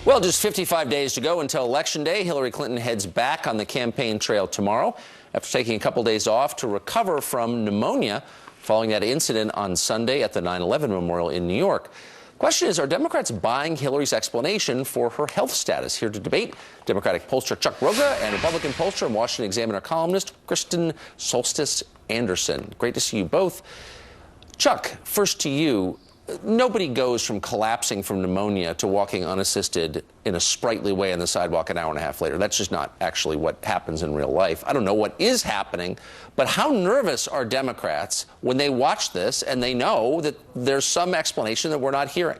Well, just 55 days to go until Election Day. Hillary Clinton heads back on the campaign trail tomorrow after taking a couple days off to recover from pneumonia following that incident on Sunday at the 9/11 memorial in New York. Question is, are Democrats buying Hillary's explanation for her health status? Here to debate, Democratic pollster Chuck Roga and Republican pollster and Washington Examiner columnist Kristen Solstice Anderson. Great to see you both. Chuck, first to you. Nobody goes from collapsing from pneumonia to walking unassisted in a sprightly way on the sidewalk an hour and a half later. That's just not actually what happens in real life. I don't know what is happening, but how nervous are Democrats when they watch this and they know that there's some explanation that we're not hearing?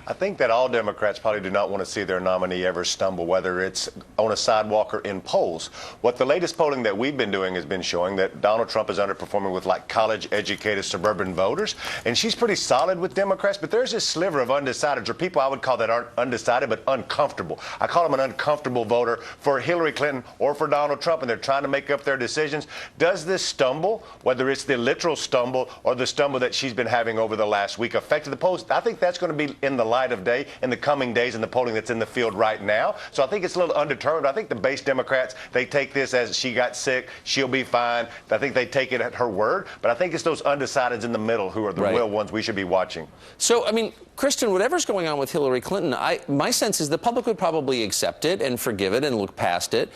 I think that all Democrats probably do not want to see their nominee ever stumble, whether it's on a sidewalk or in polls. What the latest polling that we've been doing has been showing that Donald Trump is underperforming with like college-educated suburban voters, and she's pretty solid with Democrats, but there's this sliver of undecideds, or people I would call that aren't undecided but uncomfortable. I call them an uncomfortable voter for Hillary Clinton or for Donald Trump, and they're trying to make up their decisions. Does this stumble, whether it's the literal stumble or the stumble that she's been having over the last week, affect the polls? I think that's going to be in the light of day in the coming days in the polling that's in the field right now. So I think it's a little undetermined. I think the base Democrats, they take this as she got sick, she'll be fine. I think they take it at her word. But I think it's those undecideds in the middle who are the real ones we should be watching. So, I mean, Kristen, whatever's going on with Hillary Clinton, my sense is the public would probably accept it and forgive it and look past it.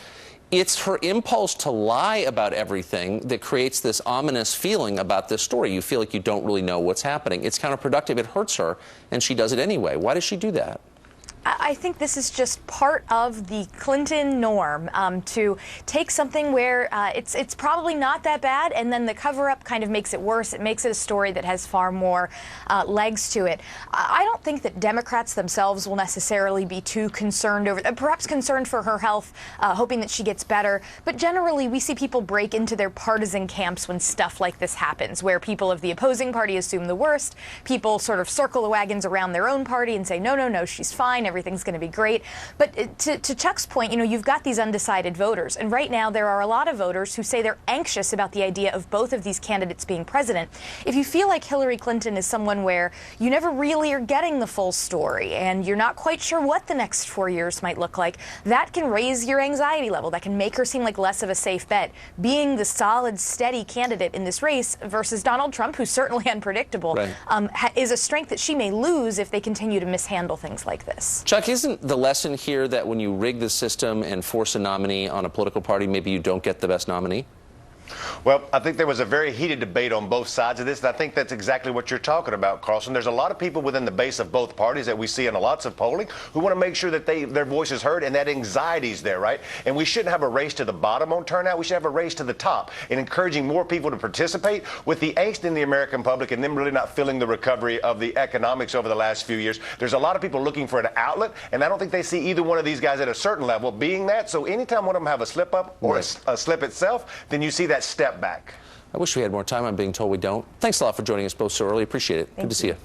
It's her impulse to lie about everything that creates this ominous feeling about this story. You feel like you don't really know what's happening. It's counterproductive. It hurts her, and she does it anyway. Why does she do that? I think this is just part of the Clinton norm, to take something where it's probably not that bad, and then the cover-up kind of makes it worse. It makes it a story that has far more legs to it. I don't think that Democrats themselves will necessarily be too concerned over, perhaps concerned for her health, hoping that she gets better. But generally, we see people break into their partisan camps when stuff like this happens, where people of the opposing party assume the worst. People sort of circle the wagons around their own party and say, no, no, no, she's fine. Everything's going to be great. But to Chuck's point, you know, you've got these undecided voters. And right now, there are a lot of voters who say they're anxious about the idea of both of these candidates being president. If you feel like Hillary Clinton is someone where you never really are getting the full story and you're not quite sure what the next 4 years might look like, that can raise your anxiety level. That can make her seem like less of a safe bet. Being the solid, steady candidate in this race versus Donald Trump, who's certainly unpredictable, is a strength that she may lose if they continue to mishandle things like this. Chuck, isn't the lesson here that when you rig the system and force a nominee on a political party, maybe you don't get the best nominee? Well, I think there was a very heated debate on both sides of this, and I think that's exactly what you're talking about, Carlson. There's a lot of people within the base of both parties that we see in lots of polling who want to make sure that their voice is heard, and that anxiety's there, right? And we shouldn't have a race to the bottom on turnout. We should have a race to the top and encouraging more people to participate. With the angst in the American public and them really not feeling the recovery of the economics over the last few years, there's a lot of people looking for an outlet, and I don't think they see either one of these guys at a certain level being that. So anytime one of them have a slip-up or a slip itself, then you see that step back. I wish we had more time. I'm being told we don't. Thanks a lot for joining us both so early. Appreciate it. Good to see you.